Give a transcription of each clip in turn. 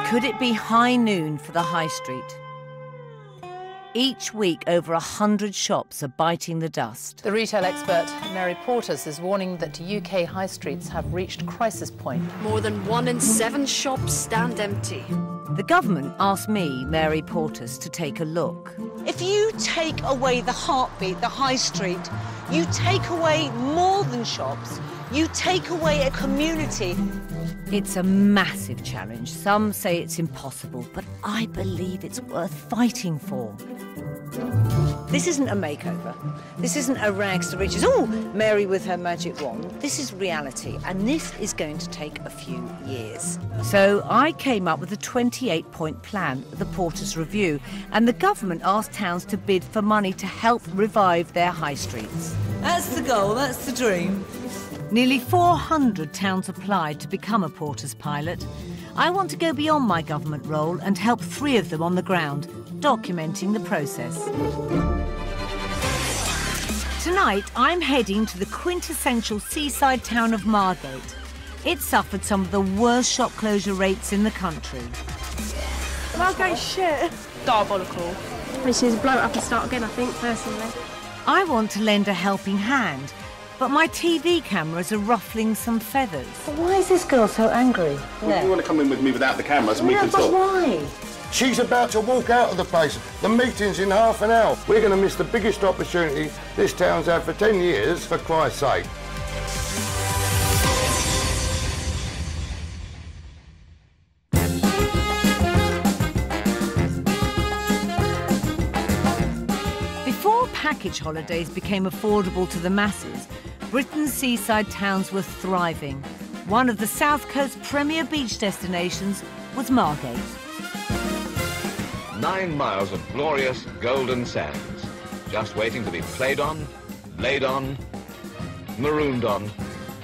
Could it be high noon for the high street? Each week, over 100 shops are biting the dust. The retail expert Mary Portas is warning that UK high streets have reached crisis point. More than 1 in 7 shops stand empty. The government asked me, Mary Portas, to take a look. If you take away the heartbeat, the high street, you take away more than shops, you take away a community. It's a massive challenge. Some say it's impossible, but I believe it's worth fighting for. This isn't a makeover. This isn't a rags to riches, oh, Mary with her magic wand. This is reality, and this is going to take a few years. So I came up with a 28-point plan, the Porters Review, and the government asked towns to bid for money to help revive their high streets. That's the goal, that's the dream. Nearly 400 towns applied to become a Porters pilot. I want to go beyond my government role and help 3 of them on the ground, documenting the process. Tonight, I'm heading to the quintessential seaside town of Margate. It suffered some of the worst shop closure rates in the country. Margate's shit. Diabolical. We should just blow it up and start again, I think, personally. I want to lend a helping hand, but my TV cameras are ruffling some feathers. But why is this girl so angry? Well, you want to come in with me without the cameras and we can but talk? Why? She's about to walk out of the place. The meeting's in half an hour. We're going to miss the biggest opportunity this town's had for 10 years, for Christ's sake. Before package holidays became affordable to the masses, Britain's seaside towns were thriving. One of the South Coast's premier beach destinations was Margate. 9 miles of glorious golden sands, just waiting to be played on, laid on, marooned on,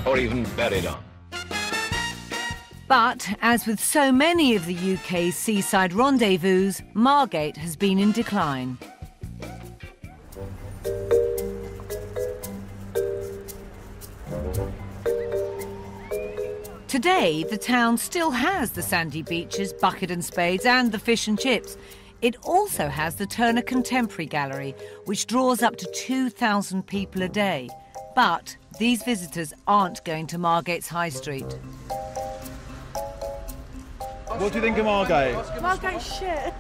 or even buried on. But, as with so many of the UK's seaside rendezvous, Margate has been in decline. Today, the town still has the sandy beaches, bucket and spades, and the fish and chips. It also has the Turner Contemporary Gallery, which draws up to 2,000 people a day. But these visitors aren't going to Margate's High Street. What do you think of Margate? Margate's shit.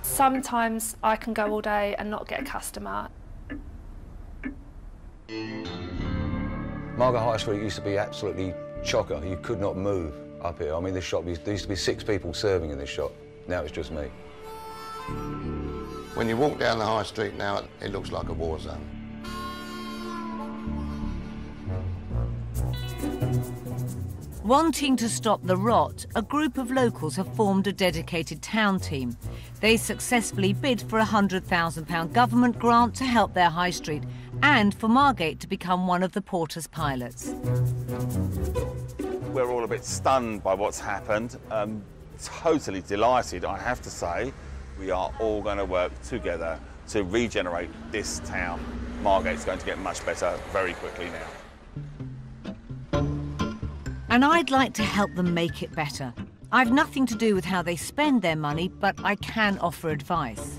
Sometimes I can go all day and not get a customer. Margate High Street used to be absolutely chocker. You could not move up here. I mean, this shop, there used to be 6 people serving in this shop. Now it's just me. When you walk down the high street now, it looks like a war zone. Wanting to stop the rot, a group of locals have formed a dedicated town team. They successfully bid for a £100,000 government grant to help their high street and for Margate to become one of the Porters pilots. We're all a bit stunned by what's happened. Totally delighted, I have to say. We are all going to work together to regenerate this town. Margate's going to get much better very quickly now. And I'd like to help them make it better. I've nothing to do with how they spend their money, but I can offer advice.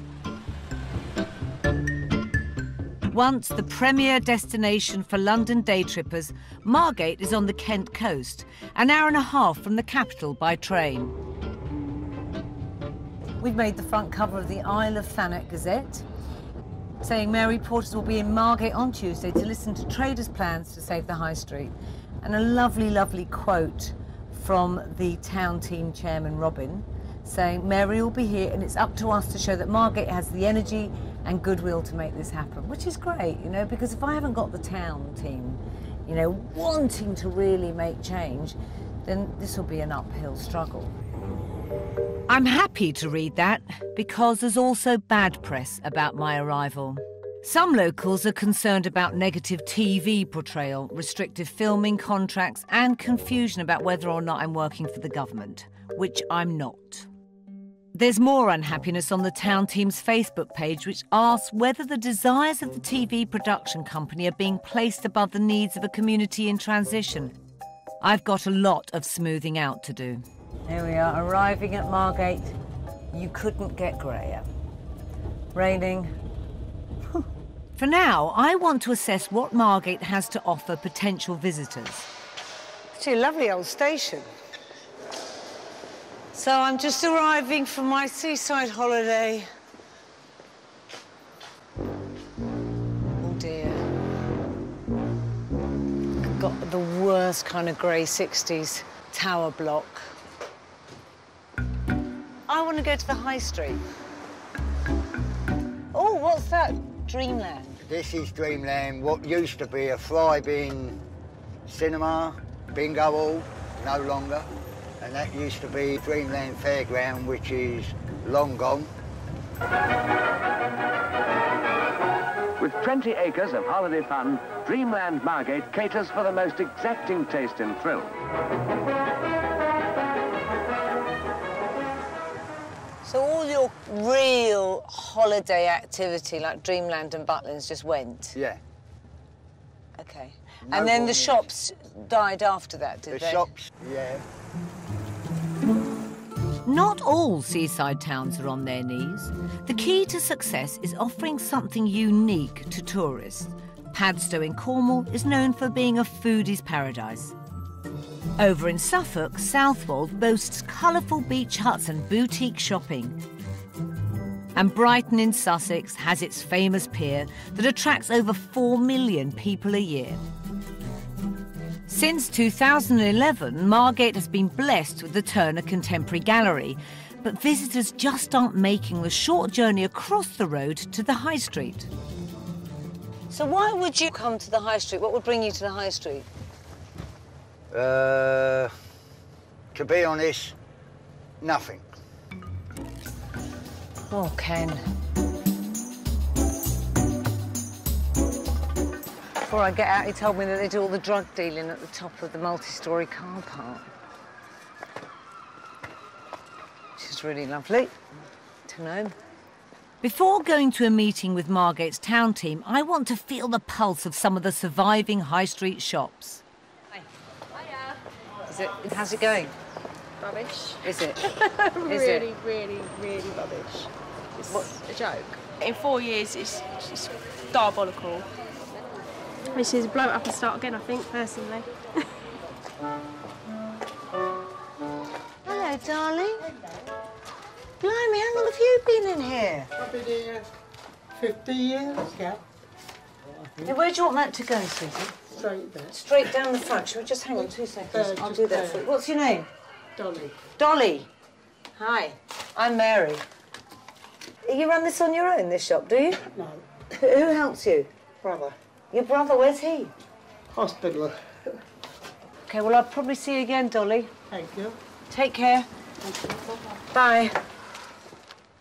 Once the premier destination for London day trippers, Margate is on the Kent coast, an hour and a half from the capital by train. We've made the front cover of the Isle of Thanet Gazette, saying Mary Porters will be in Margate on Tuesday to listen to traders' plans to save the high street. And a lovely, lovely quote from the town team chairman, Robin, saying Mary will be here and it's up to us to show that Margate has the energy and goodwill to make this happen, which is great, you know, because if I haven't got the town team, you know, wanting to really make change, then this will be an uphill struggle. I'm happy to read that because there's also bad press about my arrival. Some locals are concerned about negative TV portrayal, restrictive filming contracts and confusion about whether or not I'm working for the government, which I'm not. There's more unhappiness on the town team's Facebook page, which asks whether the desires of the TV production company are being placed above the needs of a community in transition. I've got a lot of smoothing out to do. Here we are, arriving at Margate. You couldn't get greyer. Raining. For now, I want to assess what Margate has to offer potential visitors. Actually, a lovely old station. So I'm just arriving from my seaside holiday. Oh dear. Got the worst kind of grey 60s tower block. I want to go to the High Street. Oh, what's that? Dreamland. This is Dreamland, what used to be a fly-bin cinema, bingo hall, no longer. And that used to be Dreamland Fairground, which is long gone. With 20 acres of holiday fun, Dreamland Margate caters for the most exacting taste and thrill. So all your real holiday activity, like Dreamland and Butlins, just went? Yeah. OK. No and then more the shops died after that, did they? The shops, yeah. Not all seaside towns are on their knees. The key to success is offering something unique to tourists. Padstow in Cornwall is known for being a foodie's paradise. Over in Suffolk, Southwold boasts colourful beach huts and boutique shopping. And Brighton in Sussex has its famous pier that attracts over 4 million people a year. Since 2011, Margate has been blessed with the Turner Contemporary Gallery, but visitors just aren't making the short journey across the road to the High Street. So why would you come to the High Street? What would bring you to the High Street? To be honest, nothing. Oh, Ken. Before I get out, he told me that they do all the drug dealing at the top of the multi-storey car park. Which is really lovely to know. Before going to a meeting with Margate's town team, I want to feel the pulse of some of the surviving high street shops. Hi. Hiya. How's it going? Rubbish. Is it? Really, really rubbish. It's a joke. In 4 years, it's just diabolical. This is blow it up and start again, I think, personally. Hello, darling. Blimey, how long have you been in here? I've been here 50 years, yeah. Hey, where do you want that to go, Susie? Straight there. Straight down the front. Shall we just hang on 2 seconds? I'll do that for you. What's your name? Dolly. Dolly. Hi, I'm Mary. You run this on your own, this shop, do you? No. Who helps you? Brother. Your brother, where's he? Hospital. OK, well, I'll probably see you again, Dolly. Thank you. Take care. Bye.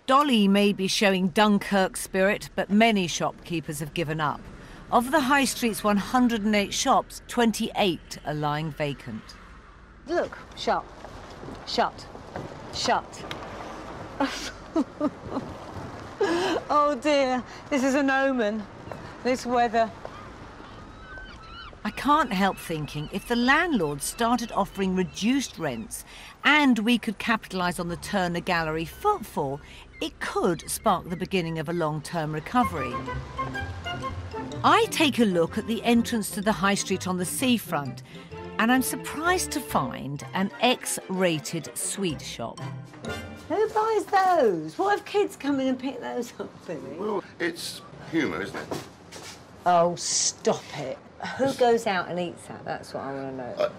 Dolly may be showing Dunkirk spirit, but many shopkeepers have given up. Of the High Street's 108 shops, 28 are lying vacant. Look, shut. Shut. Shut. Oh, dear. This is an omen. This weather. I can't help thinking if the landlords started offering reduced rents and we could capitalise on the Turner Gallery footfall, it could spark the beginning of a long-term recovery. I take a look at the entrance to the High Street on the seafront, and I'm surprised to find an X-rated sweet shop. Who buys those? What if kids come in and pick those up, Billy? Well, it's humour, isn't it? Oh, stop it. Who goes out and eats that? That's what I want to know.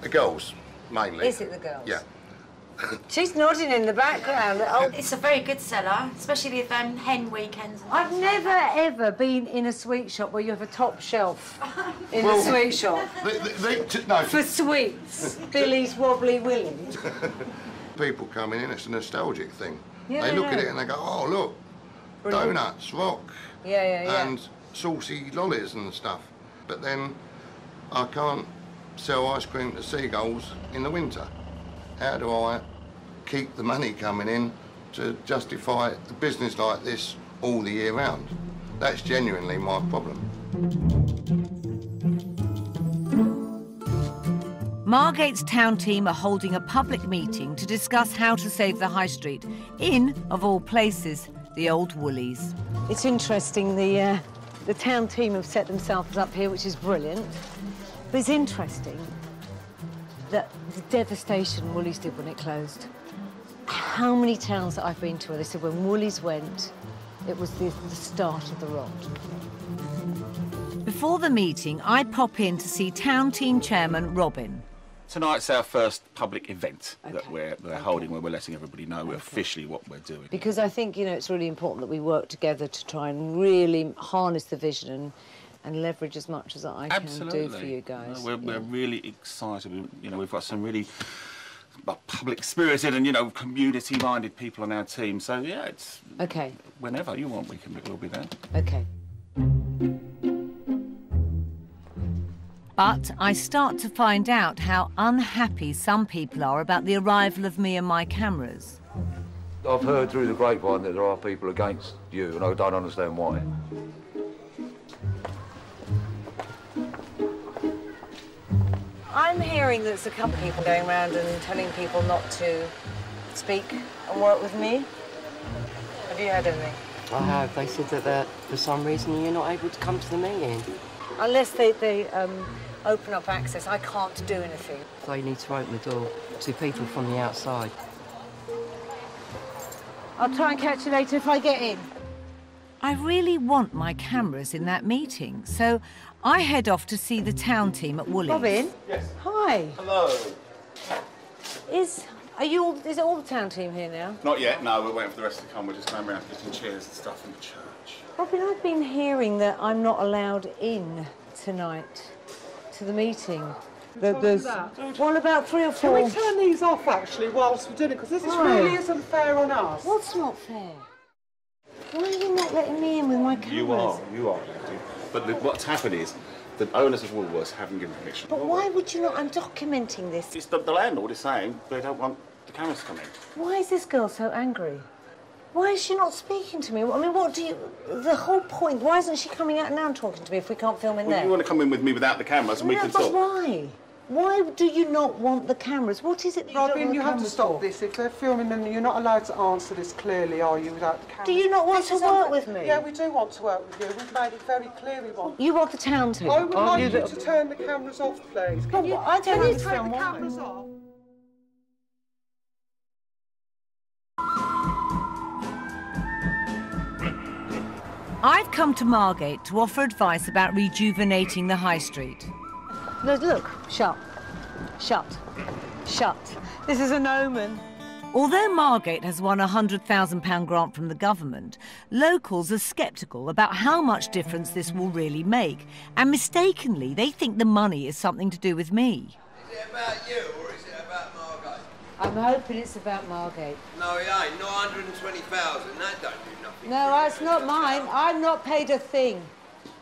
The girls, mainly. Is it the girls? Yeah. She's nodding in the background. Oh, it's a very good seller, especially with hen weekends. I've never, ever been in a sweet shop where you have a top shelf in a sweet shop. No. For sweets. Billy's Wobbly Willy. People coming in, it's a nostalgic thing. Yeah, they look at it and they go, oh, look, Brilliant. donuts, rock, and saucy lollies and stuff. But then I can't sell ice cream to seagulls in the winter. How do I keep the money coming in to justify a business like this all the year round? That's genuinely my problem. Margate's town team are holding a public meeting to discuss how to save the high street in, of all places, the old Woolies. It's interesting, the town team have set themselves up here, which is brilliant. But it's interesting that the devastation Woolies did when it closed. How many towns that I've been to where they said when Woolies went, it was the start of the rot. Before the meeting, I pop in to see town team chairman Robin. Tonight's our first public event that we're holding, where we're letting everybody know officially what we're doing. Because I think, you know, it's really important that we work together to try and really harness the vision and leverage as much as I can do for you guys. No, we're really excited. You know, we've got some really public-spirited and, you know, community-minded people on our team. So, yeah, it's... OK. Whenever you want, we'll be there. OK. But I start to find out how unhappy some people are about the arrival of me and my cameras. I've heard through the grapevine that there are people against you, and I don't understand why. I'm hearing there's a couple of people going around and telling people not to speak and work with me. Have you heard anything? I have. They said that for some reason you're not able to come to the meeting. Unless they open up access, I can't do anything. So you need to open the door to people from the outside. I'll try and catch you later if I get in. I really want my cameras in that meeting, so I head off to see the town team at Woolies. Robin? Yes. Hi. Hello. Is it all the town team here now? Not yet, no, we're waiting for the rest to come. We're just going around getting chairs and stuff in the church. Robin, I've been hearing that I'm not allowed in tonight to the meeting. There's well, about 3 or 4. Can we turn these off, actually, whilst we're doing it? Because this really isn't fair on us. What's not fair? Why are you not letting me in with my cameras? You are. But what's happened is the owners of Woolworths haven't given permission. But why would you not? I'm documenting this. It's the landlord is saying they don't want the cameras to come in. Why is this girl so angry? Why is she not speaking to me? I mean, what do you... The whole point, why isn't she coming out now and talking to me if we can't film in there? You want to come in with me without the cameras and we can talk? But why? Why do you not want the cameras? What is it that Robin, you have to stop this. If they're filming them, you're not allowed to answer this clearly, are you, without the cameras? Do you not want to work with me? Yeah, we do want to work with you. We've made it very clear we want. You want the town to? I would like you to turn the cameras off, please. Can you turn the cameras off? I've come to Margate to offer advice about rejuvenating the high street. Look, shut. This is an omen. Although Margate has won a £100,000 grant from the government, locals are sceptical about how much difference this will really make, and mistakenly they think the money is something to do with me. Is it about you or is it about Margate? I'm hoping it's about Margate. No, it ain't. Not 120,000. That don't do nothing. No, that's not mine. I'm not paid a thing.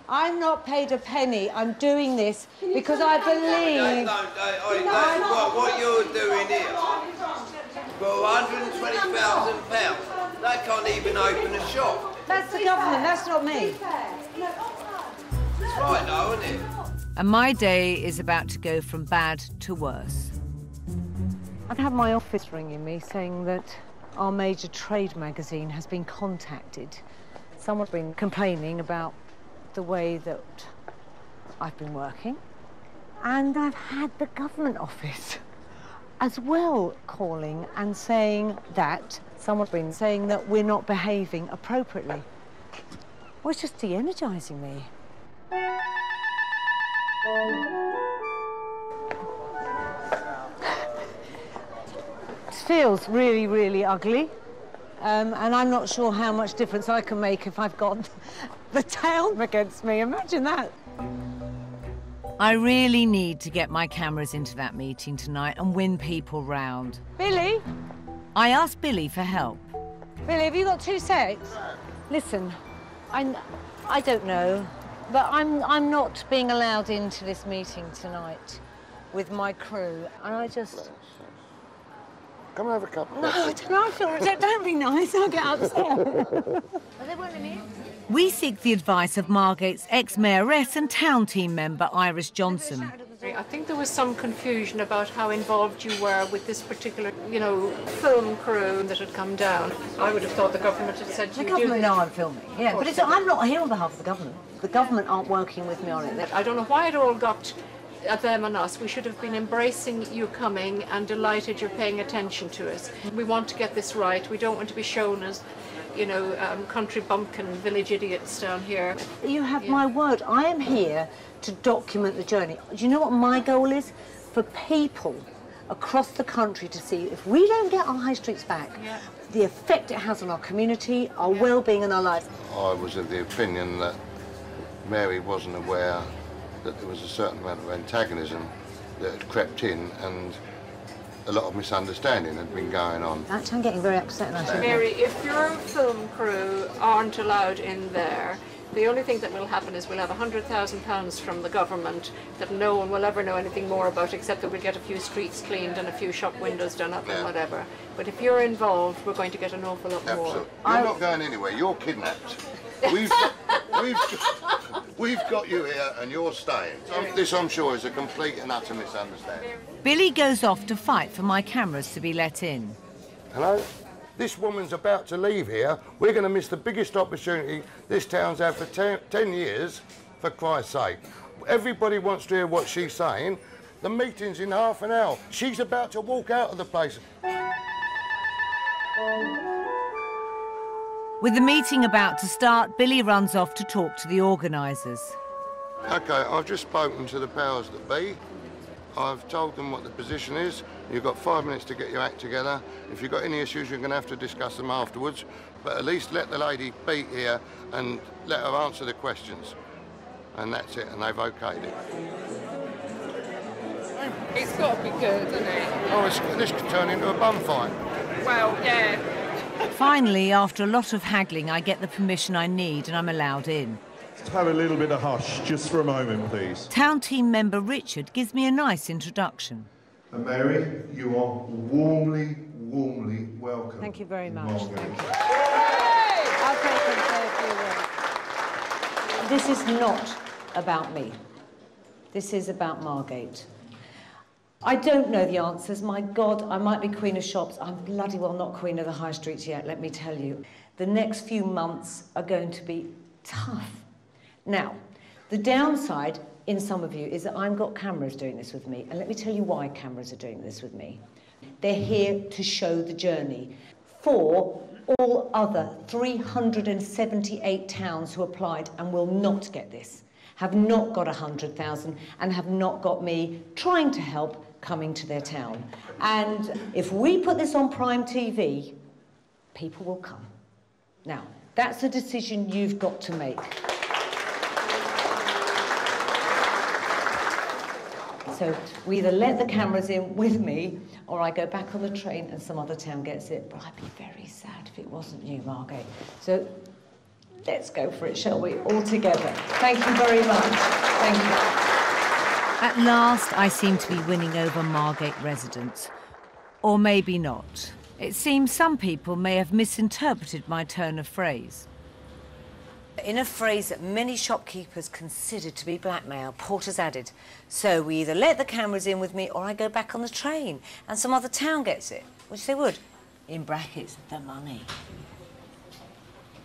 I'm not paid a penny. I'm doing this because I believe... What you're doing here, for £120,000, they can't even open a shop. That's the government, that's not me. It's right though, isn't it? And my day is about to go from bad to worse. I've had my office ringing me saying that our major trade magazine has been contacted. Someone's been complaining about the way that I've been working. And I've had the government office as well calling and saying that someone's been saying that we're not behaving appropriately. Well, it's just de-energising me. It feels really, really ugly. And I'm not sure how much difference I can make if I've got the town against me. Imagine that. I really need to get my cameras into that meeting tonight and win people round. Billy? I asked Billy for help. Billy, have you got 2 secs? Listen, I don't know, but I'm not being allowed into this meeting tonight with my crew, and I just... Come have a cup of No, I don't be nice, I'll get upset. We seek the advice of Margate's ex-mayoress and town team member, Iris Johnson. I think there was some confusion about how involved you were with this particular, you know, film crew that had come down. I would have thought the government had said to The you... government know I'm filming, yeah, but I'm not here on behalf of the government. The government aren't working with me on it. I don't know why it all got at them and us. We should have been embracing you coming and delighted you're paying attention to us. We want to get this right. We don't want to be shown as, you know, country bumpkin, village idiots down here. You have my word. I am here to document the journey. Do you know what my goal is? For people across the country to see if we don't get our high streets back, the effect it has on our community, our well-being and our lives. I was of the opinion that Mary wasn't aware that there was a certain amount of antagonism that had crept in and a lot of misunderstanding had been going on. Actually, I'm getting very upset and I shouldn't. Mary, if your film crew aren't allowed in there, the only thing that will happen is we'll have £100,000 from the government that no one will ever know anything more about, except that we'll get a few streets cleaned and a few shop windows done up and whatever. But if you're involved, we're going to get an awful lot more. You're not going anywhere. You're kidnapped. We've got you here and you're staying. This, I'm sure, is a complete and utter misunderstanding. Billy goes off to fight for my cameras to be let in. Hello? This woman's about to leave here. We're going to miss the biggest opportunity this town's had for 10 years, for Christ's sake. Everybody wants to hear what she's saying. The meeting's in half an hour. She's about to walk out of the place. With the meeting about to start, Billy runs off to talk to the organisers. OK, I've just spoken to the powers that be. I've told them what the position is. You've got 5 minutes to get your act together. If you've got any issues, you're going to have to discuss them afterwards. But at least let the lady be here and let her answer the questions. And that's it, and they've okayed it. It's got to be good, hasn't it? Oh, this could turn into a bum fight. Well, yeah. Finally, after a lot of haggling, I get the permission I need and I'm allowed in. Let's have a little bit of hush, just for a moment, please. Town team member Richard gives me a nice introduction. And Mary, you are warmly, warmly welcome. Thank you very much. Thank you. I'll take and say a few words. This is not about me. This is about Margate. I don't know the answers. My God, I might be queen of shops. I'm bloody well not queen of the high streets yet, let me tell you. The next few months are going to be tough. Now, the downside in some of you is that I've got cameras doing this with me, and let me tell you why cameras are doing this with me. They're here to show the journey for all other 378 towns who applied and will not get this, have not got 100,000 and have not got me trying to help coming to their town. And if we put this on Prime TV, people will come. Now, that's a decision you've got to make. So we either let the cameras in with me, or I go back on the train and some other town gets it. But I'd be very sad if it wasn't you, Margate. So let's go for it, shall we? All together. Thank you very much. Thank you. At last, I seem to be winning over Margate residents. Or maybe not. It seems some people may have misinterpreted my turn of phrase. In a phrase that many shopkeepers considered to be blackmail, Porter's added, so we either let the cameras in with me or I go back on the train and some other town gets it, which they would. In brackets, the money.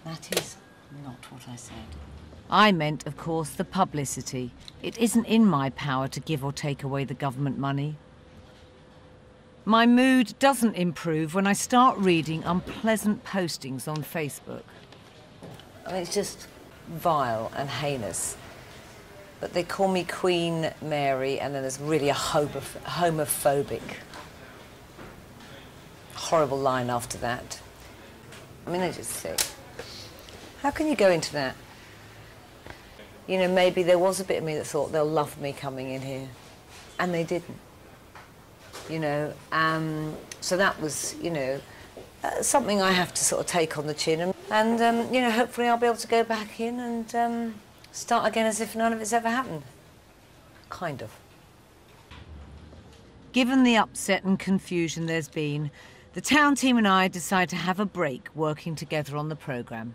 That is not what I said. I meant, of course, the publicity. It isn't in my power to give or take away the government money. My mood doesn't improve when I start reading unpleasant postings on Facebook. I mean, it's just vile and heinous. But they call me Queen Mary, and then there's really a homophobic, horrible line after that. I mean, they're just sick. How can you go into that? You know, maybe there was a bit of me that thought they'll love me coming in here. And they didn't. You know, so that was, you know, something I have to sort of take on the chin. And you know, hopefully I'll be able to go back in and start again as if none of it's ever happened. Kind of. Given the upset and confusion there's been, the town team and I decide to have a break working together on the programme.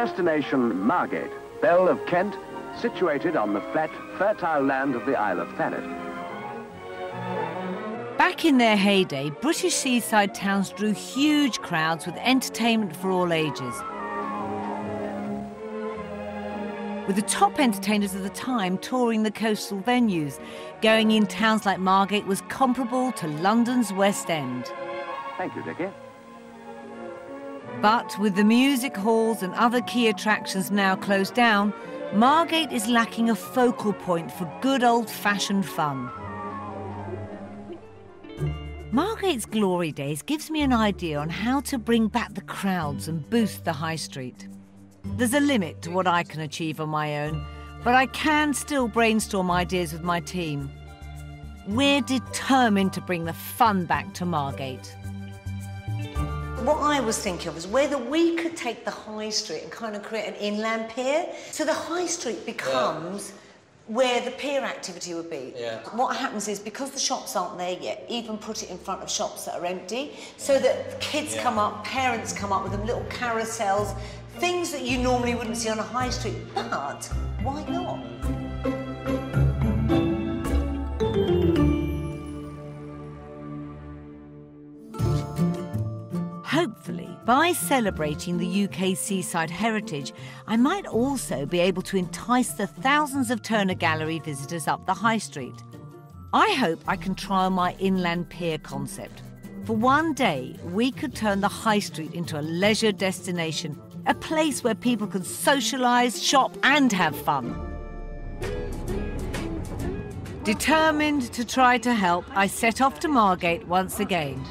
Destination Margate, Belle of Kent, situated on the flat, fertile land of the Isle of Thanet. Back in their heyday, British seaside towns drew huge crowds with entertainment for all ages. With the top entertainers of the time touring the coastal venues, going in towns like Margate was comparable to London's West End. Thank you, Dickie. But with the music halls and other key attractions now closed down, Margate is lacking a focal point for good old-fashioned fun. Margate's glory days gives me an idea on how to bring back the crowds and boost the high street. There's a limit to what I can achieve on my own, but I can still brainstorm ideas with my team. We're determined to bring the fun back to Margate. What I was thinking of is whether we could take the high street and kind of create an inland pier. So the high street becomes where the pier activity would be. What happens is, because the shops aren't there yet, even put it in front of shops that are empty, so that kids come up, parents come up with them, little carousels, things that you normally wouldn't see on a high street. But why not? Hopefully, by celebrating the UK seaside heritage, I might also be able to entice the thousands of Turner Gallery visitors up the high street. I hope I can trial my inland pier concept. For one day, we could turn the high street into a leisure destination, a place where people can socialise, shop and have fun. Determined to try to help, I set off to Margate once again.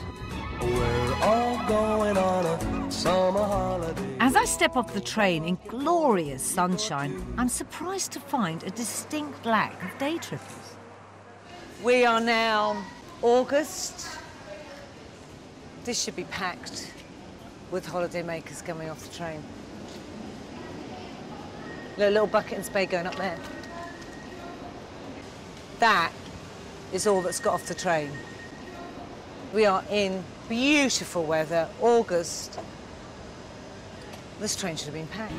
We're all going on a summer holiday. As I step off the train in glorious sunshine, I'm surprised to find a distinct lack of day trippers. We are now August. This should be packed with holidaymakers coming off the train. Look, a little bucket and spade going up there. That is all that's got off the train. We are in beautiful weather, August. This train should have been packed.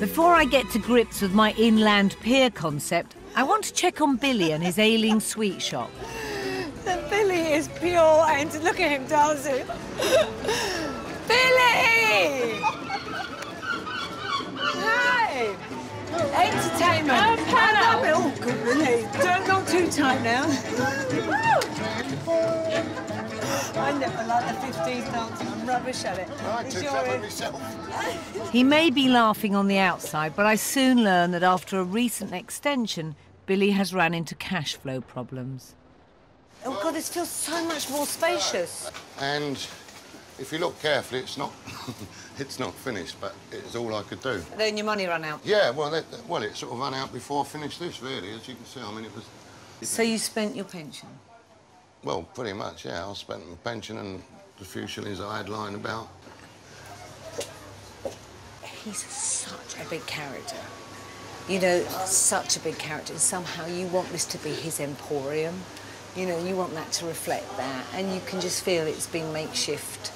Before I get to grips with my inland pier concept, I want to check on Billy and his ailing sweet shop. Billy is pure, and look at him dancing. Billy! Hi! Entertainment. Oh, good, Billy. Not too tight now. I never like the 50s dancing. I'm rubbish at it. He may be laughing on the outside, but I soon learn that after a recent extension, Billy has run into cash flow problems. Oh, God, this feels so much more spacious. And if you look carefully, it's not it's not finished, but it's all I could do. Then your money ran out? Yeah, well, it sort of ran out before I finished this, really, as you can see. I mean, it was... So you spent your pension? Well, pretty much, yeah. I spent my pension and the few shillings I had lying about. He's such a big character. You know, such a big character. And somehow you want this to be his emporium. You know, you want that to reflect that. And you can just feel it's been makeshift.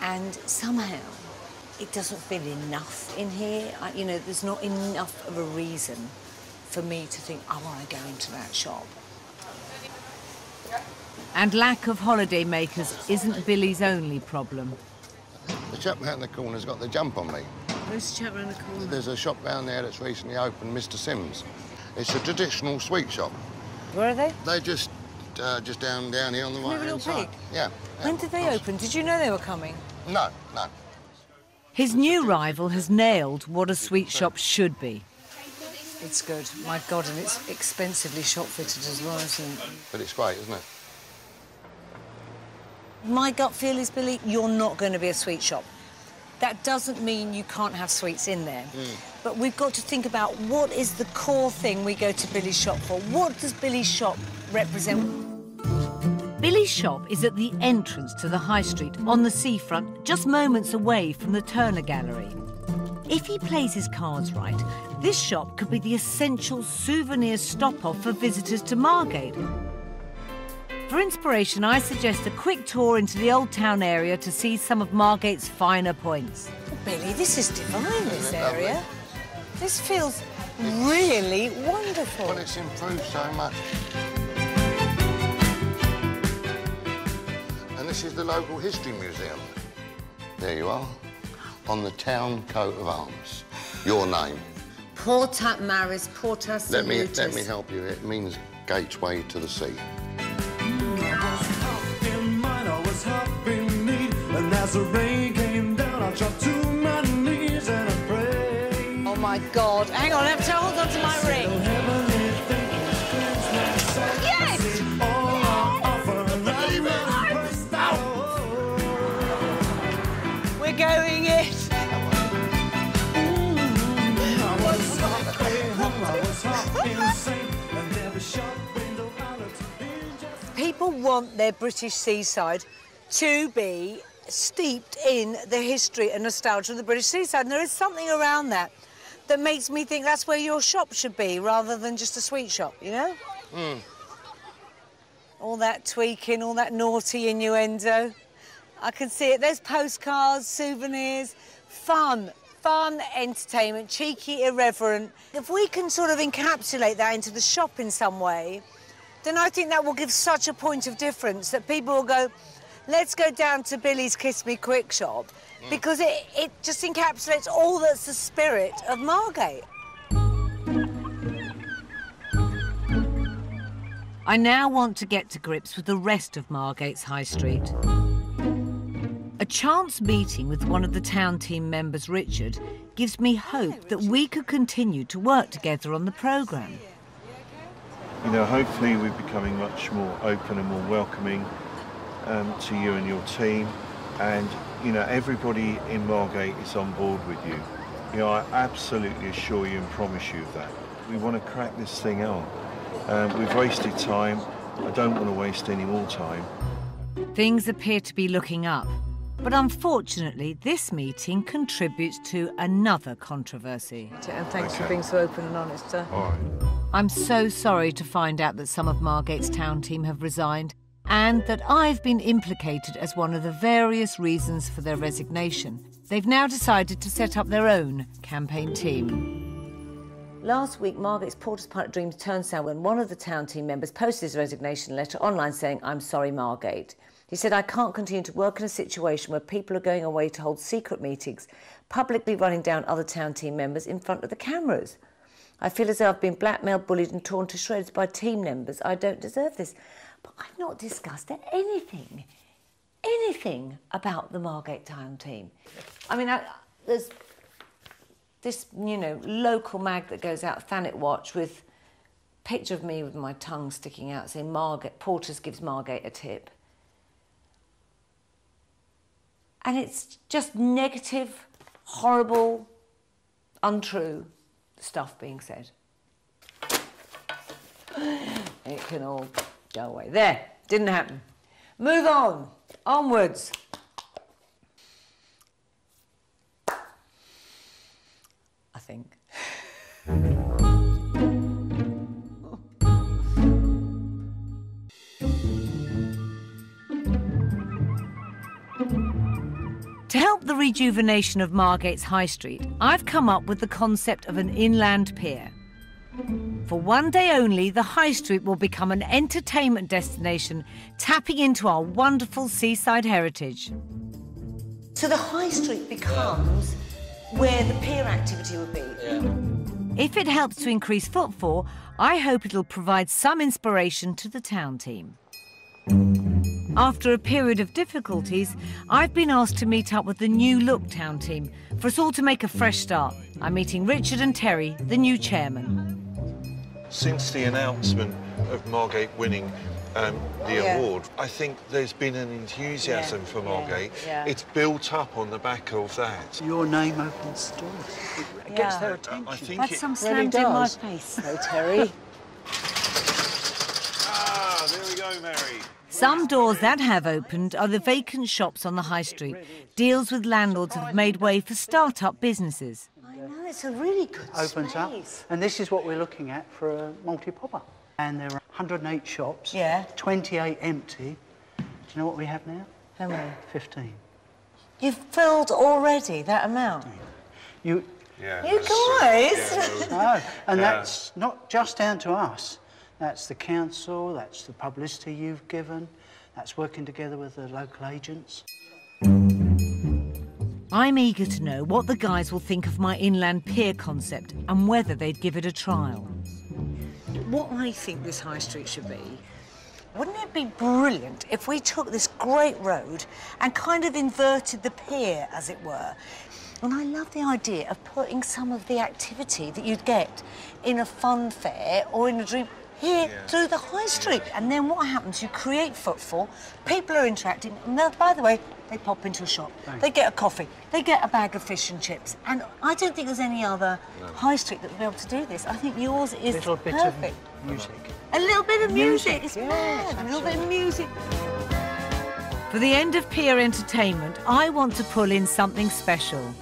And somehow it doesn't feel enough in here. You know, there's not enough of a reason for me to think, I want to go into that shop. And lack of holidaymakers isn't Billy's only problem. The chap round the corner's got the jump on me. Who's the chap round the corner? There's a shop down there that's recently opened, Mr. Sims. It's a traditional sweet shop. Where are they? They're just down here on the right-hand side. Yeah. When did they open? Did you know they were coming? No, no. His new rival has nailed what a sweet shop should be. It's good, my God, and it's expensively shop-fitted as well, isn't it? But it's great, isn't it? My gut feel is, Billy, you're not going to be a sweet shop. That doesn't mean you can't have sweets in there. But we've got to think about what is the core thing we go to Billy's shop for. What does Billy's shop represent? Billy's shop is at the entrance to the high street on the seafront, just moments away from the Turner Gallery. If he plays his cards right, this shop could be the essential souvenir stop-off for visitors to Margate. For inspiration, I suggest a quick tour into the Old Town area to see some of Margate's finer points. Oh, Billy, this is divine, this area. This feels really wonderful. Well, it's improved so much. And this is the local history museum. There you are, on the town coat of arms. Your name. Porta Maris, Porta Salutis. Let me help you. It means gateway to the sea. And as the rain came down, I dropped to my knees and I prayed. Oh my God! Hang on, I have to hold on to my ring. Yes! We're going it. People want their British seaside to be steeped in the history and nostalgia of the British seaside. And there is something around that that makes me think that's where your shop should be, rather than just a sweet shop, you know? Mm. All that tweaking, all that naughty innuendo. I can see it. There's postcards, souvenirs, fun, entertainment, cheeky, irreverent. If we can sort of encapsulate that into the shop in some way, then I think that will give such a point of difference that people will go, let's go down to Billy's Kiss Me Quick shop, because it just encapsulates all that's the spirit of Margate. I now want to get to grips with the rest of Margate's High Street. A chance meeting with one of the town team members, Richard, gives me hope that we could continue to work together on the programme. You know, hopefully we're becoming much more open and more welcoming to you and your team, and you know, everybody in Margate is on board with you. You know, I absolutely assure you and promise you of that. We want to crack this thing on. We've wasted time. I don't want to waste any more time. Things appear to be looking up, but unfortunately this meeting contributes to another controversy. And thanks for being so open and honest, sir. All right. I'm so sorry to find out that some of Margate's town team have resigned, and that I've been implicated as one of the various reasons for their resignation. They've now decided to set up their own campaign team. Last week, Margate's Porter's Pilot Dreams turned sour when one of the town team members posted his resignation letter online saying, "I'm sorry, Margate." He said, "I can't continue to work in a situation where people are going away to hold secret meetings, publicly running down other town team members in front of the cameras. I feel as though I've been blackmailed, bullied and torn to shreds by team members. I don't deserve this." But I've not discussed anything about the Margate town team. I mean, there's this, you know, local mag that goes out, Thanet Watch, with a picture of me with my tongue sticking out saying Margate, Porter's gives Margate a tip. And it's just negative, horrible, untrue stuff being said. It can all go away. There, didn't happen. Move on, onwards. I think. To help the rejuvenation of Margate's High Street, I've come up with the concept of an inland pier. For one day only, the High Street will become an entertainment destination, tapping into our wonderful seaside heritage. So the High Street becomes where the pier activity would be. If it helps to increase footfall, I hope it'll provide some inspiration to the town team. After a period of difficulties, I've been asked to meet up with the New Look town team for us all to make a fresh start. I'm meeting Richard and Terry, the new chairman. Since the announcement of Margate winning the award, I think there's been an enthusiasm for Margate. It's built up on the back of that. Your name opens doors. It gets their attention. I think That's some slammed in my face, though, Terry. There we go, Mary. Some doors that have opened are the vacant shops on the High Street. Deals with landlords have made way for start-up businesses. I know, it's a really good Opens space. up. And this is what we're looking at for a multi-popper. And there are 108 shops. Yeah. 28 empty. Do you know what we have now? How many? 15. You've filled already that amount? You guys! No, and that's not just down to us. That's the council, that's the publicity you've given, that's working together with the local agents. I'm eager to know what the guys will think of my inland pier concept and whether they'd give it a trial. What I think this high street should be, wouldn't it be brilliant if we took this great road and kind of inverted the pier, as it were? And I love the idea of putting some of the activity that you'd get in a fun fair or in a dream here through the high street. And then what happens, you create footfall, people are interacting, and by the way, they pop into a shop, they get a coffee, they get a bag of fish and chips. And I don't think there's any other high street that would be able to do this. I think yours is perfect. A little bit of music. A little bit of music, it's mad. A little bit of music. For the end of pier entertainment, I want to pull in something special.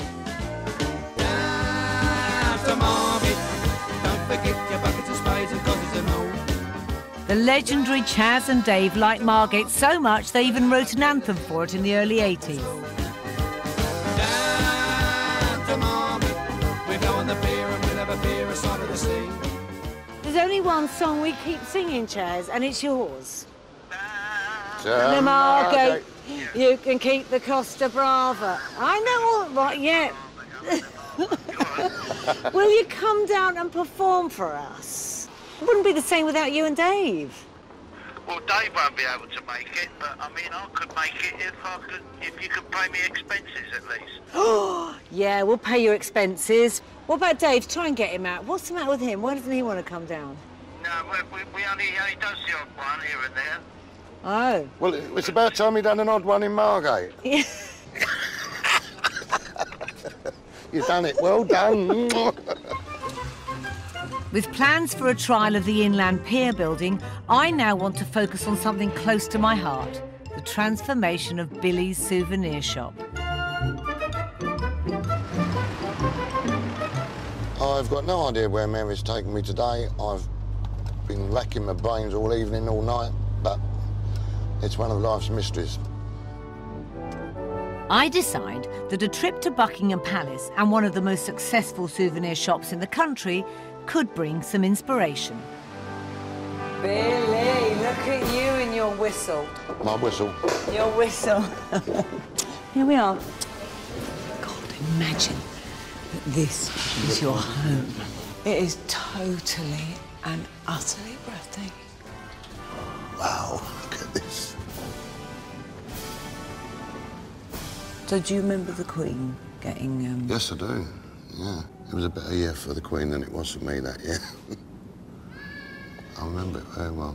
The legendary Chaz and Dave liked Margate so much they even wrote an anthem for it in the early 80s. There's only one song we keep singing, Chaz, and it's yours. The Margate, you can keep the Costa Brava. I know all right, yeah. Will you come down and perform for us? It wouldn't be the same without you and Dave. Well, Dave won't be able to make it, but I mean, I could make it if you could pay me expenses at least. Oh, yeah, we'll pay your expenses. What about Dave? Try and get him out. What's the matter with him? Why doesn't he want to come down? No, he only does the odd one here and there. Oh. Well, it's about time he done an odd one in Margate. Yeah. You've done it. Well done. With plans for a trial of the inland pier building, I now want to focus on something close to my heart, the transformation of Billy's souvenir shop. I've got no idea where Mary's taken me today. I've been racking my brains all evening, all night, but it's one of life's mysteries. I decide that a trip to Buckingham Palace and one of the most successful souvenir shops in the country could bring some inspiration. Billy, look at you and your whistle. My whistle. Your whistle. Here we are. God, imagine that this is your home. It is totally and utterly breathtaking. Wow, look at this. So do you remember the Queen getting... Yes, I do, yeah. It was a better year for the Queen than it was for me that year. I remember it very well.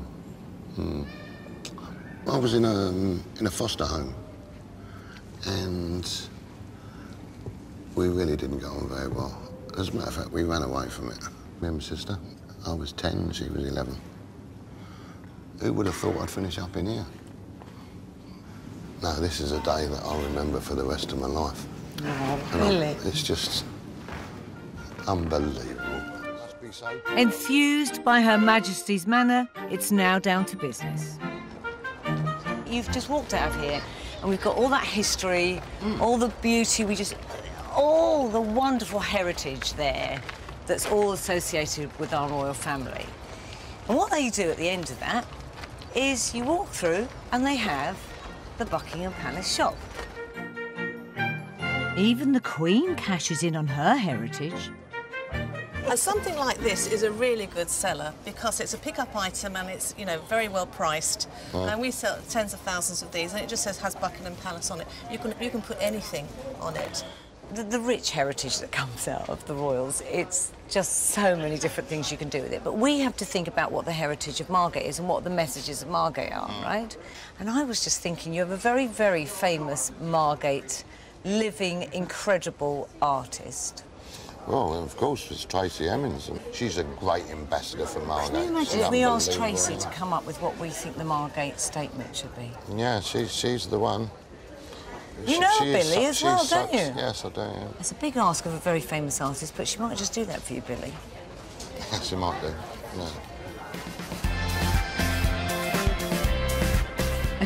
I was in a foster home, and we really didn't go on very well. As a matter of fact, we ran away from it. Me and my sister. I was 10, she was 11. Who would have thought I'd finish up in here? No, this is a day that I'll remember for the rest of my life. Oh, really? It's just unbelievable. Enthused by Her Majesty's manner, it's now down to business. You've just walked out of here, and we've got all that history, all the beauty, all the wonderful heritage there that's all associated with our royal family. And what they do at the end of that is you walk through and they have the Buckingham Palace shop. Even the Queen cashes in on her heritage. Something like this is a really good seller because it's a pick-up item and it's, you know, very well priced. And we sell tens of thousands of these, and it just says has Buckingham Palace on it. You can put anything on it. The rich heritage that comes out of the royals, it's just so many different things you can do with it. But we have to think about what the heritage of Margate is and what the messages of Margate are, right? And I was just thinking, you have a very, very famous Margate living, incredible artist. Well, of course, it's Tracy Hemmings. She's a great ambassador for Margate. Can you imagine if we asked Tracy to come up with what we think the Margate statement should be? Yeah, she's the one. You know Billy as well, don't you? Yes, I do, yeah. It's a big ask of a very famous artist, but she might just do that for you, Billy. Yes, she might do, yeah.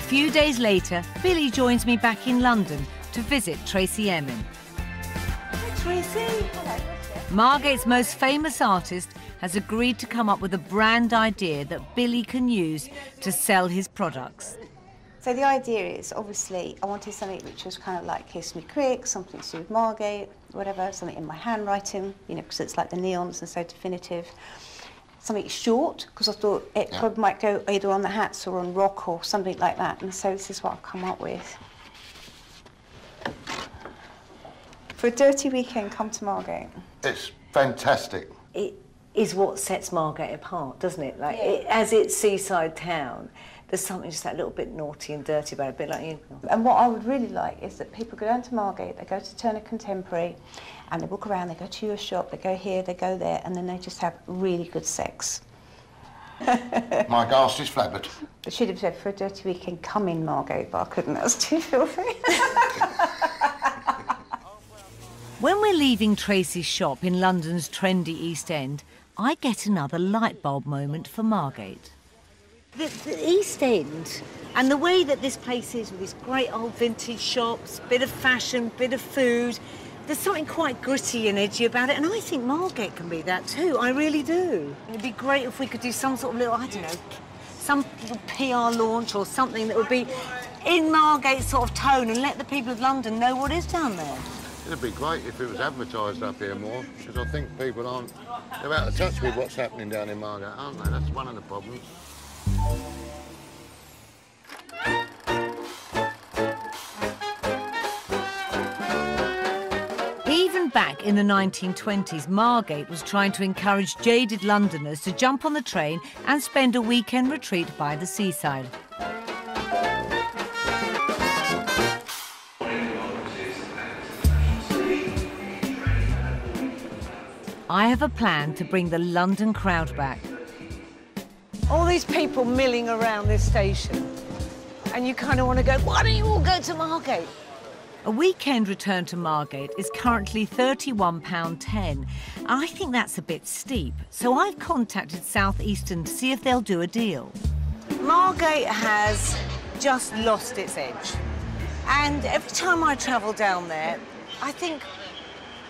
few days later, Billy joins me back in London to visit Tracy Emin. Hi, Tracy. Hello. Margate's most famous artist has agreed to come up with a brand idea that Billy can use to sell his products. So the idea is, obviously, I wanted something which was kind of like Kiss Me Quick, something to do with Margate, whatever, something in my handwriting, you know, because it's like the neons and so definitive. Something short, because I thought it probably might go either on the hats or on rock or something like that. And so this is what I've come up with. For a dirty weekend, come to Margate. It's fantastic. It is what sets Margate apart, doesn't it? Like, as it's seaside town, there's something just that little bit naughty and dirty about it, a bit like you. And what I would really like is that people go down to Margate, they go to Turner Contemporary, and they walk around, they go to your shop, they go here, they go there, and then they just have really good sex. My ghast is flabbered. I should have said for a dirty weekend, come in Margate, but I couldn't, that was too filthy. When we're leaving Tracy's shop in London's trendy East End, I get another light bulb moment for Margate. The East End, and the way that this place is with these great old vintage shops, bit of fashion, bit of food, there's something quite gritty and edgy about it, and I think Margate can be that too, I really do. It'd be great if we could do some sort of little, I don't know, some little PR launch or something that would be in Margate sort of tone and let the people of London know what is down there. It'd be great if it was advertised up here more, because I think people aren't, they're out of touch with what's happening down in Margate, aren't they? That's one of the problems. Even back in the 1920s, Margate was trying to encourage jaded Londoners to jump on the train and spend a weekend retreat by the seaside. I have a plan to bring the London crowd back. All these people milling around this station, and you kind of want to go, why don't you all go to Margate? A weekend return to Margate is currently £31.10, and I think that's a bit steep, so I've contacted South Eastern to see if they'll do a deal. Margate has just lost its edge, and every time I travel down there, I think,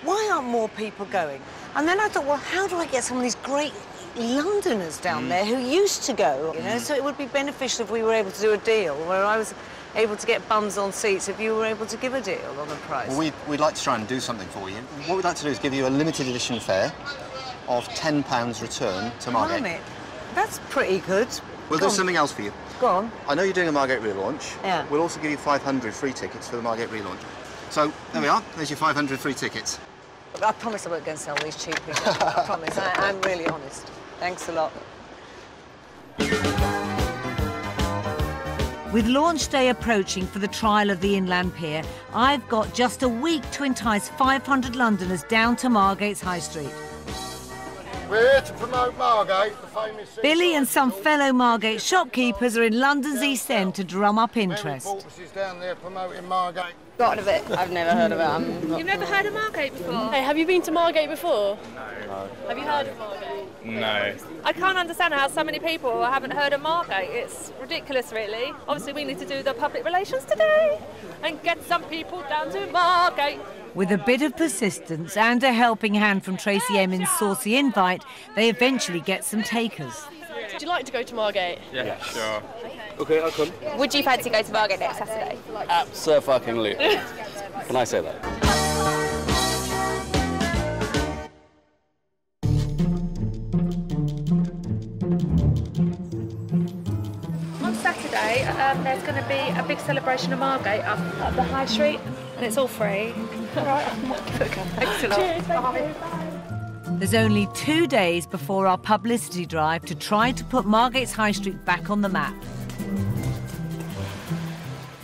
why aren't more people going? And then I thought, well, how do I get some of these great Londoners down there who used to go, you know? So it would be beneficial if we were able to do a deal where I was able to get bums on seats if you were able to give a deal on the price. Well, we'd like to try and do something for you. What we'd like to do is give you a limited edition fare of £10 return to Margate. Blimey, that's pretty good. We'll do something else for you. Go on. I know you're doing a Margate relaunch. Yeah. We'll also give you 500 free tickets for the Margate relaunch. So, there we are. There's your 500 free tickets. I promise I won't go and sell these cheaply. I promise. I'm really honest. Thanks a lot. With launch day approaching for the trial of the Inland Pier, I've got just a week to entice 500 Londoners down to Margate's High Street. We're here to promote Margate, the famous... Billy and some fellow Margate shopkeepers are in London's East End to drum up interest. Mary is down there promoting Margate. Got of it. I've never heard of it. You've never heard of Margate before? Hey, have you been to Margate before? No. Have you heard of Margate? No. I can't understand how so many people haven't heard of Margate. It's ridiculous, really. Obviously, we need to do the public relations today and get some people down to Margate. With a bit of persistence and a helping hand from Tracy Emin's saucy invite, they eventually get some takers. Would you like to go to Margate? Yeah, sure. Okay, I'll come. Would you fancy going to Margate next Saturday? Abso-fucking-lutely. Can I say that? On Saturday, there's going to be a big celebration of Margate up at the High Street, and it's all free. All right, give it a go. Thanks a lot. Cheers, thank you. There's only 2 days before our publicity drive to try to put Margate's High Street back on the map.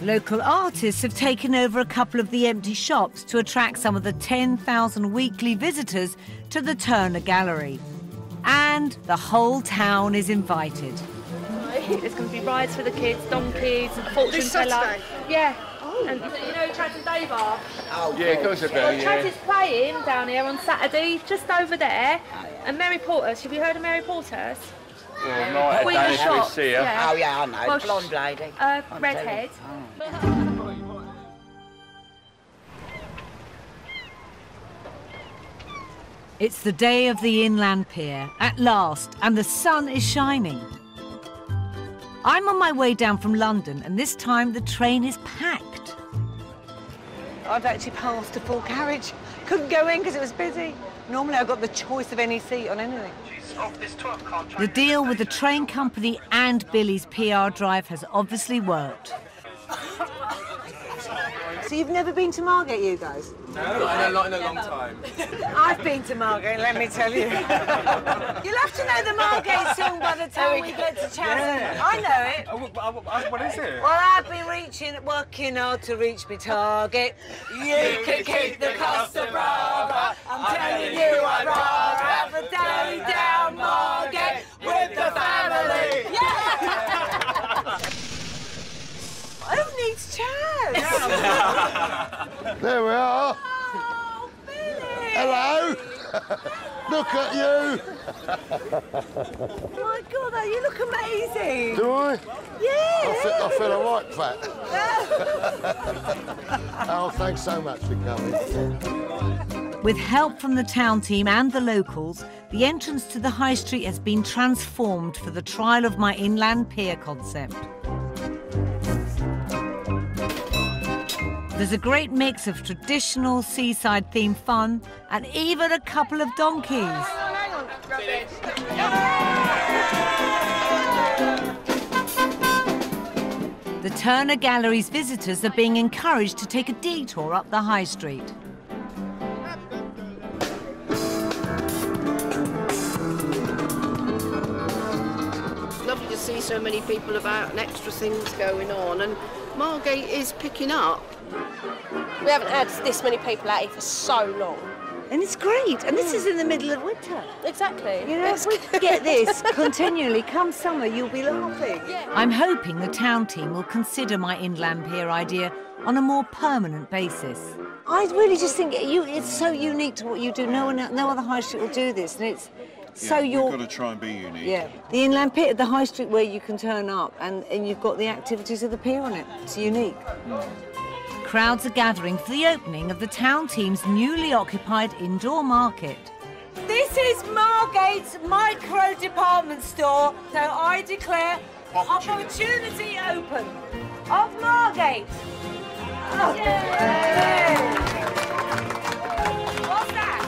Local artists have taken over a couple of the empty shops to attract some of the 10,000 weekly visitors to the Turner Gallery. And the whole town is invited. There's going to be rides for the kids, donkeys, fortune teller. Yeah. And you know Chad and Dave are? Oh, yeah, of course I do, yeah. Chad is playing down here on Saturday, just over there. And Mary Porter's, have you heard of Mary Porter's? Well, not We a Danish shot, fish here. yeah. Oh, yeah, I know. Well, Blonde lady. Redhead. It's the day of the inland pier, at last, and the sun is shining. I'm on my way down from London, and this time the train is packed. I've actually passed a full carriage. Couldn't go in because it was busy. Normally I've got the choice of any seat on anything. The deal with the train company and Billy's PR drive has obviously worked. So you've never been to Margate, you guys? No, not in a long time. I've been to Margate, let me tell you. You'll have to know the Margate song by the time we get to Chatham. Yeah. I know it. What is it? Well, I've been working hard to reach my target. You can keep the Costa Brava. I'm telling you, I'd rather have a day down Margate with the family. Yeah! Who needs chairs? There we are. Oh, Billy! Hello. Look at you. Oh my God, you look amazing. Do I? Yeah. I feel a right fat. Oh, thanks so much for coming. With help from the town team and the locals, the entrance to the high street has been transformed for the trial of my inland pier concept. There's a great mix of traditional seaside-themed fun and even a couple of donkeys. Hang on. The Turner Gallery's visitors are being encouraged to take a detour up the high street. It's lovely to see so many people about and extra things going on, and Margate is picking up. We haven't had this many people out here for so long. And it's great. And this is in the middle of winter. Exactly. You know, if we get this continually, come summer, you'll be laughing. I'm hoping the town team will consider my inland pier idea on a more permanent basis. I really just think it's so unique to what you do. No other high street will do this, and it's so You've got to try and be unique. Yeah, the inland pier, the high street where you can turn up, and you've got the activities of the pier on it. It's unique. Crowds are gathering for the opening of the town team's newly occupied indoor market. This is Margate's micro department store, so I declare opportunity open of Margate. Oh. What's that?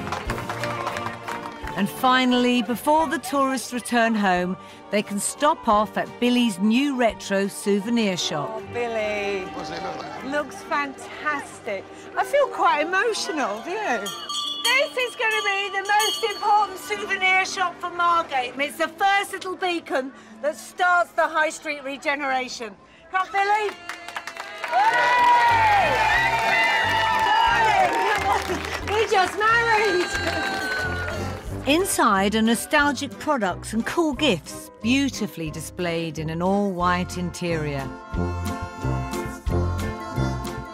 And finally, before the tourists return home, they can stop off at Billy's new retro souvenir shop. Oh, Billy. What's it look like? Looks fantastic. I feel quite emotional, do you? This is going to be the most important souvenir shop for Margate. It's the first little beacon that starts the high street regeneration. Come on, Billy. Darling, we just married. Inside are nostalgic products and cool gifts, beautifully displayed in an all-white interior.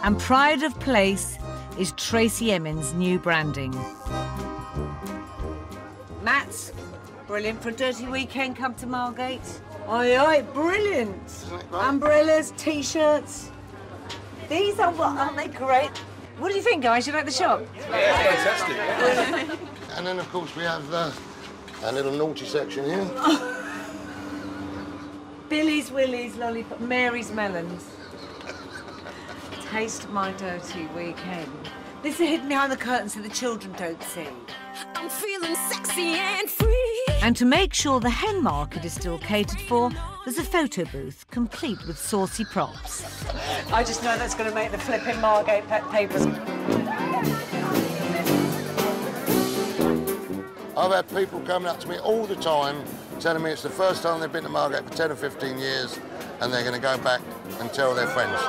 And pride of place is Tracy Emin's new branding. Matt's brilliant for a dirty weekend. Come to Margate. Aye, brilliant. Umbrellas, t-shirts. These are what, aren't they great? What do you think, guys? You like the shop? Yeah, it's fantastic. And then, of course, we have our little naughty section here. Billy's Willy's lollipop, Mary's melons. Taste my dirty weekend. This is hidden behind the curtain so the children don't see. I'm feeling sexy and free. And to make sure the hen market is still catered for, there's a photo booth complete with saucy props. I just know that's going to make the flipping Margate papers. I've had people coming up to me all the time telling me it's the first time they've been to Margate for 10 or 15 years and they're going to go back and tell their friends.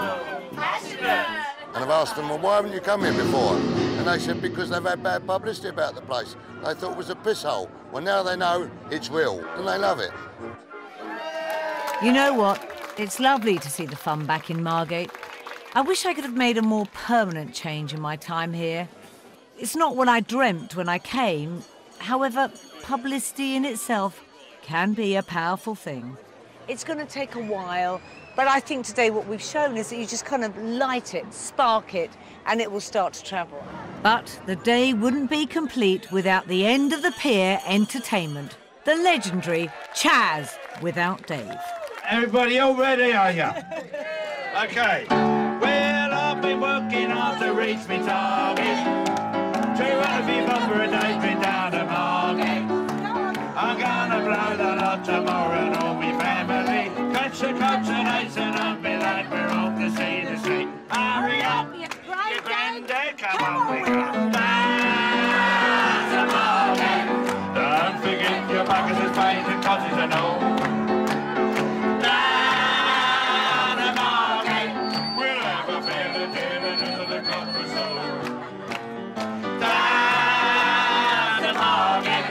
And I've asked them, well, why haven't you come here before? And they said, because they've had bad publicity about the place. They thought it was a piss hole. Well, now they know it's real and they love it. You know what? It's lovely to see the fun back in Margate. I wish I could have made a more permanent change in my time here. It's not what I dreamt when I came. However, publicity in itself can be a powerful thing. It's going to take a while, but I think today what we've shown is that you just kind of light it, spark it, and it will start to travel. But the day wouldn't be complete without the end of the pier entertainment. The legendary Chaz without Dave. Everybody all ready, are you? Okay. Well, I've been working hard to reach me target. 200 for a day, been down to Margate. I'm gonna blow the lot tomorrow and all my family. Catch the coach and eights and I'll be like we're off to see the sea. Hurry up, your granddad, come on, we go down to Margate. Don't forget your buckets and spades and cottages and all. Down to Margate, we'll have a fair dinner into the copper soul. Down to Margate,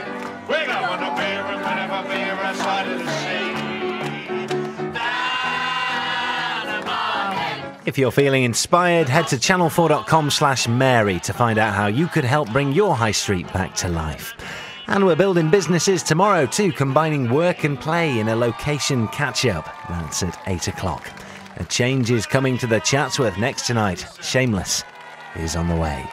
we're going to beer and whenever beer outside of the sea. Down to Margate. If you're feeling inspired, head to channel4.com/Mary to find out how you could help bring your high street back to life. And we're building businesses tomorrow too, combining work and play in a location catch-up. That's at 8 o'clock. A change is coming to the Chatsworth next tonight. Shameless is on the way.